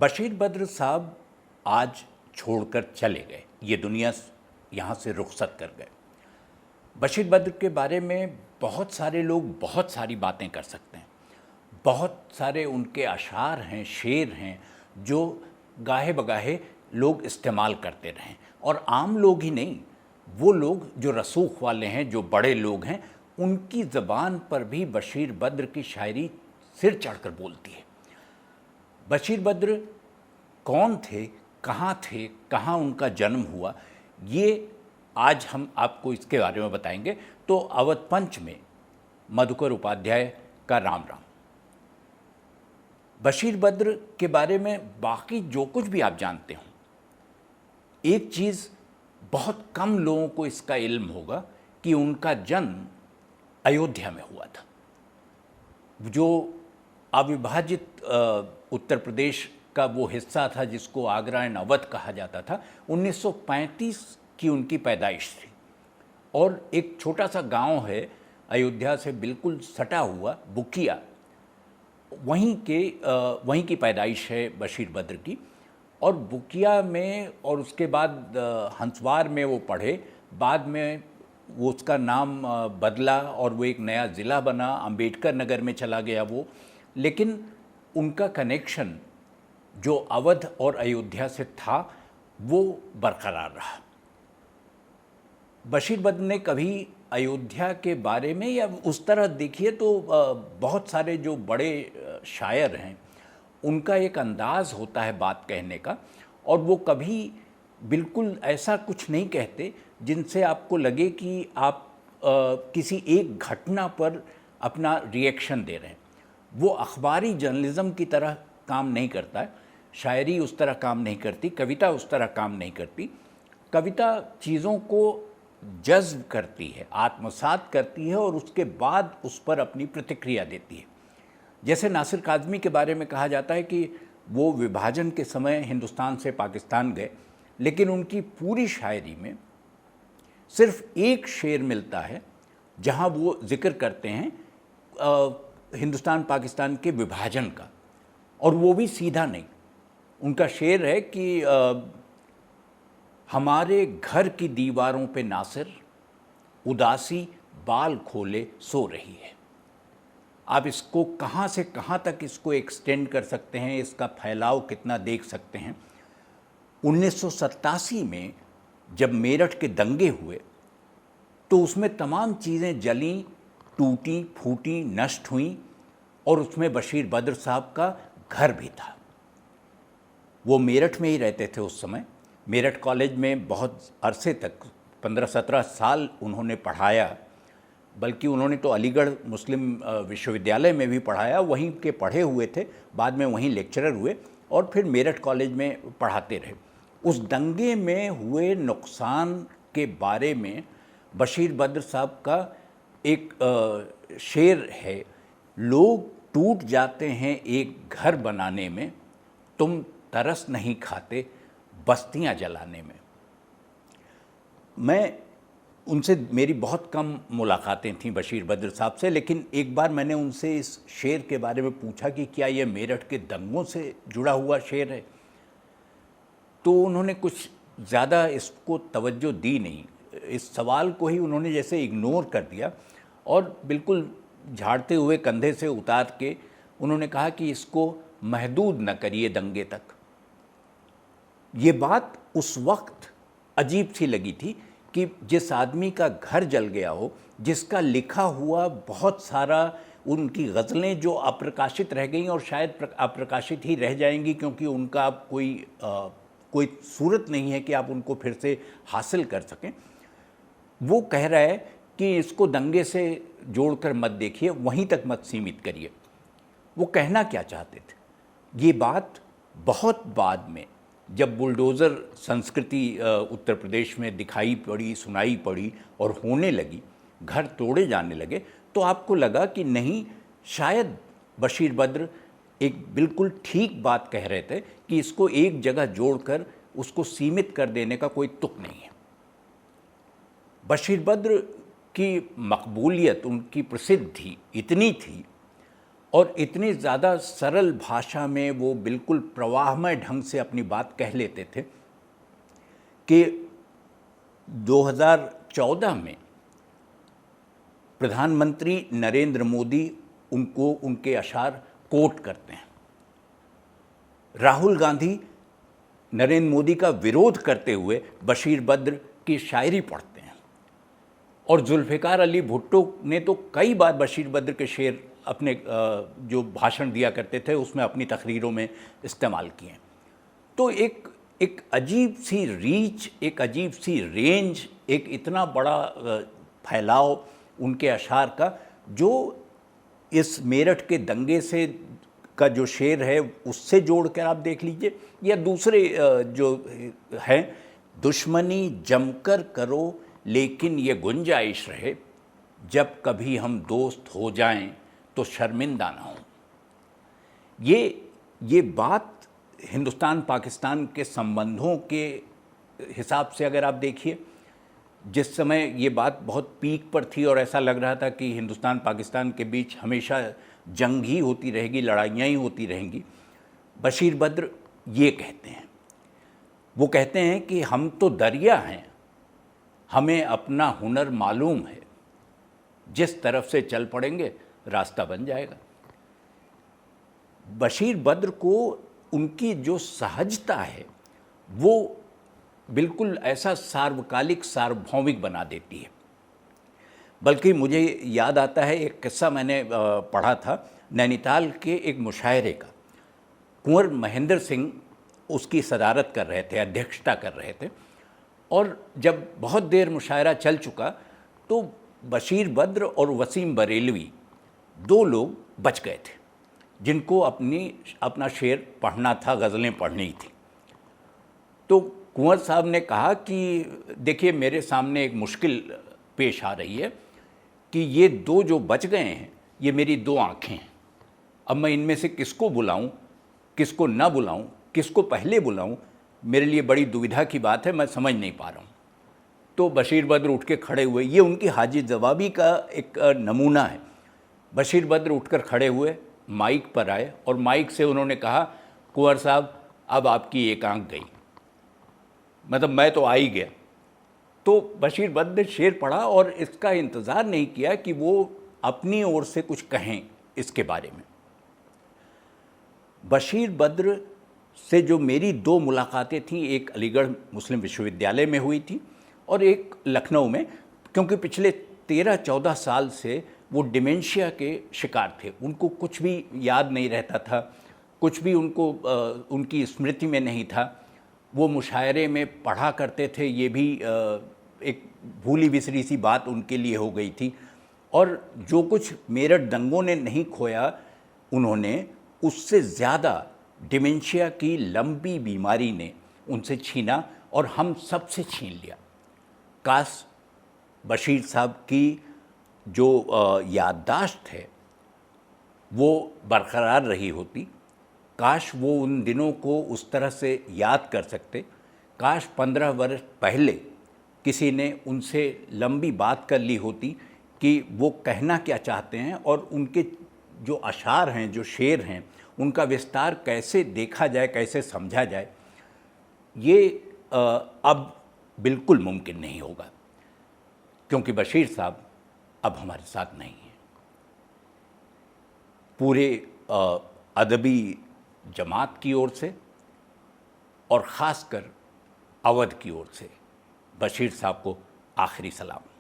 बशीर बद्र साहब आज छोड़कर चले गए, ये दुनिया यहाँ से रुखसत कर गए। बशीर बद्र के बारे में बहुत सारे लोग बहुत सारी बातें कर सकते हैं। बहुत सारे उनके अशार हैं, शेर हैं जो गाहे बगाहे लोग इस्तेमाल करते रहें, और आम लोग ही नहीं, वो लोग जो रसूख वाले हैं, जो बड़े लोग हैं, उनकी ज़बान पर भी बशीर बद्र की शायरी सिर चढ़कर बोलती है। बशीर बद्र कौन थे, कहाँ उनका जन्म हुआ, ये आज हम आपको इसके बारे में बताएंगे। तो अवध पंच में मधुकर उपाध्याय का राम राम। बशीर बद्र के बारे में बाकी जो कुछ भी आप जानते हो, एक चीज़ बहुत कम लोगों को इसका इल्म होगा कि उनका जन्म अयोध्या में हुआ था, जो अविभाजित उत्तर प्रदेश का वो हिस्सा था जिसको आगरा एंड अवध कहा जाता था। 1935 की उनकी पैदाइश थी, और एक छोटा सा गांव है अयोध्या से बिल्कुल सटा हुआ, बुकिया, वहीं की पैदाइश है बशीर बद्र की। और बुकिया में, और उसके बाद हंसवार में वो पढ़े। बाद में वो उसका नाम बदला और वो एक नया ज़िला बना, अंबेडकर नगर में चला गया वो। लेकिन उनका कनेक्शन जो अवध और अयोध्या से था वो बरकरार रहा। बशीर बद्र ने कभी अयोध्या के बारे में, या उस तरह देखिए तो बहुत सारे जो बड़े शायर हैं उनका एक अंदाज़ होता है बात कहने का, और वो कभी बिल्कुल ऐसा कुछ नहीं कहते जिनसे आपको लगे कि आप किसी एक घटना पर अपना रिएक्शन दे रहे हैं। वो अखबारी जर्नलिज़म की तरह काम नहीं करता है, शायरी उस तरह काम नहीं करती, कविता उस तरह काम नहीं करती। कविता चीज़ों को जज्ब करती है, आत्मसात करती है, और उसके बाद उस पर अपनी प्रतिक्रिया देती है। जैसे नासिर काज़मी के बारे में कहा जाता है कि वो विभाजन के समय हिंदुस्तान से पाकिस्तान गए, लेकिन उनकी पूरी शायरी में सिर्फ एक शेर मिलता है जहाँ वो जिक्र करते हैं हिंदुस्तान पाकिस्तान के विभाजन का, और वो भी सीधा नहीं। उनका शेर है कि हमारे घर की दीवारों पे नासिर उदासी बाल खोले सो रही है। आप इसको कहाँ से कहाँ तक इसको एक्सटेंड कर सकते हैं, इसका फैलाव कितना देख सकते हैं। 1987 में जब मेरठ के दंगे हुए तो उसमें तमाम चीज़ें जलीं, टूटी, फूटी, नष्ट हुईं, और उसमें बशीर बद्र साहब का घर भी था। वो मेरठ में ही रहते थे उस समय। मेरठ कॉलेज में बहुत अरसे तक 15-17 साल उन्होंने पढ़ाया, बल्कि उन्होंने तो अलीगढ़ मुस्लिम विश्वविद्यालय में भी पढ़ाया, वहीं के पढ़े हुए थे, बाद में वहीं लेक्चरर हुए और फिर मेरठ कॉलेज में पढ़ाते रहे। उस दंगे में हुए नुकसान के बारे में बशीर बद्र साहब का एक शेर है, लोग टूट जाते हैं एक घर बनाने में, तुम तरस नहीं खाते बस्तियां जलाने में। मैं उनसे, मेरी बहुत कम मुलाकातें थीं बशीर बद्र साहब से, लेकिन एक बार मैंने उनसे इस शेर के बारे में पूछा कि क्या ये मेरठ के दंगों से जुड़ा हुआ शेर है, तो उन्होंने कुछ ज़्यादा इसको तवज्जो दी नहीं। इस सवाल को ही उन्होंने जैसे इग्नोर कर दिया, और बिल्कुल झाड़ते हुए कंधे से उतार के उन्होंने कहा कि इसको महदूद न करिए दंगे तक। ये बात उस वक्त अजीब सी लगी थी कि जिस आदमी का घर जल गया हो, जिसका लिखा हुआ बहुत सारा, उनकी गज़लें जो अप्रकाशित रह गईं और शायद अप्रकाशित ही रह जाएंगी क्योंकि उनका अब कोई सूरत नहीं है कि आप उनको फिर से हासिल कर सकें, वो कह रहा है कि इसको दंगे से जोड़कर मत देखिए, वहीं तक मत सीमित करिए। वो कहना क्या चाहते थे? ये बात बहुत बाद में जब बुलडोज़र संस्कृति उत्तर प्रदेश में दिखाई पड़ी, सुनाई पड़ी और होने लगी, घर तोड़े जाने लगे, तो आपको लगा कि नहीं, शायद बशीर बद्र एक बिल्कुल ठीक बात कह रहे थे कि इसको एक जगह जोड़कर उसको सीमित कर देने का कोई तुक नहीं है। बशीर बद्र की मकबूलियत, उनकी प्रसिद्धि इतनी थी, और इतनी ज़्यादा सरल भाषा में वो बिल्कुल प्रवाहमय ढंग से अपनी बात कह लेते थे कि 2014 में प्रधानमंत्री नरेंद्र मोदी उनको उनके अशार कोट करते हैं। राहुल गांधी नरेंद्र मोदी का विरोध करते हुए बशीर बद्र की शायरी पढ़ते हैं और जुल्फ़िकार अली भुट्टो ने तो कई बार बशीर बद्र के शेर अपने जो भाषण दिया करते थे उसमें अपनी तकरीरों में इस्तेमाल किए। तो एक अजीब सी रीच, एक अजीब सी रेंज, एक इतना बड़ा फैलाव उनके अशार का, जो इस मेरठ के दंगे से का जो शेर है उससे जोड़कर आप देख लीजिए, या दूसरे जो हैं, दुश्मनी जमकर करो लेकिन ये गुंजाइश रहे, जब कभी हम दोस्त हो जाएं तो शर्मिंदा ना हो। ये बात हिंदुस्तान पाकिस्तान के संबंधों के हिसाब से अगर आप देखिए, जिस समय ये बात बहुत पीक पर थी और ऐसा लग रहा था कि हिंदुस्तान पाकिस्तान के बीच हमेशा जंग ही होती रहेगी, लड़ाइयाँ ही होती रहेंगी, बशीर बद्र ये कहते हैं, वो कहते हैं कि हम तो दरिया हैं, हमें अपना हुनर मालूम है, जिस तरफ से चल पड़ेंगे रास्ता बन जाएगा। बशीर बद्र को उनकी जो सहजता है वो बिल्कुल ऐसा सार्वकालिक, सार्वभौमिक बना देती है। बल्कि मुझे याद आता है एक किस्सा मैंने पढ़ा था नैनीताल के एक मुशायरे का। कुंवर महेंद्र सिंह उसकी सदारत कर रहे थे, अध्यक्षता कर रहे थे, और जब बहुत देर मुशायरा चल चुका तो बशीर बद्र और वसीम बरेलवी दो लोग बच गए थे जिनको अपना शेर पढ़ना था, गज़लें पढ़नी थी। तो कुंवर साहब ने कहा कि देखिए मेरे सामने एक मुश्किल पेश आ रही है कि ये दो जो बच गए हैं ये मेरी दो आँखें हैं, अब मैं इनमें से किसको बुलाऊं, किसको ना बुलाऊं, किसको पहले बुलाऊं, मेरे लिए बड़ी दुविधा की बात है, मैं समझ नहीं पा रहा हूं। तो बशीर बद्र उठ के खड़े हुए, ये उनकी हाजिर जवाबी का एक नमूना है। बशीर बद्र उठकर खड़े हुए, माइक पर आए और माइक से उन्होंने कहा, कुंवर साहब अब आपकी एक आंख गई, मतलब मैं तो आ ही गया। तो बशीर बद्र ने शेर पढ़ा और इसका इंतज़ार नहीं किया कि वो अपनी ओर से कुछ कहें इसके बारे में। बशीर बद्र से जो मेरी दो मुलाकातें थीं, एक अलीगढ़ मुस्लिम विश्वविद्यालय में हुई थी और एक लखनऊ में, क्योंकि पिछले 13-14 साल से वो डिमेंशिया के शिकार थे, उनको कुछ भी याद नहीं रहता था, कुछ भी उनको उनकी स्मृति में नहीं था। वो मुशायरे में पढ़ा करते थे, ये भी एक भूली बिसरी सी बात उनके लिए हो गई थी। और जो कुछ मेरठ दंगों ने नहीं खोया, उन्होंने उससे ज़्यादा डिमेंशिया की लंबी बीमारी ने उनसे छीना और हम सब से छीन लिया। काश बशीर साहब की जो याददाश्त है वो बरकरार रही होती, काश वो उन दिनों को उस तरह से याद कर सकते, काश 15 वर्ष पहले किसी ने उनसे लंबी बात कर ली होती कि वो कहना क्या चाहते हैं और उनके जो अशार हैं, जो शेर हैं, उनका विस्तार कैसे देखा जाए, कैसे समझा जाए। ये अब बिल्कुल मुमकिन नहीं होगा, क्योंकि बशीर साहब अब हमारे साथ नहीं हैं। पूरे अदबी जमात की ओर से और ख़ासकर अवध की ओर से बशीर साहब को आखिरी सलाम।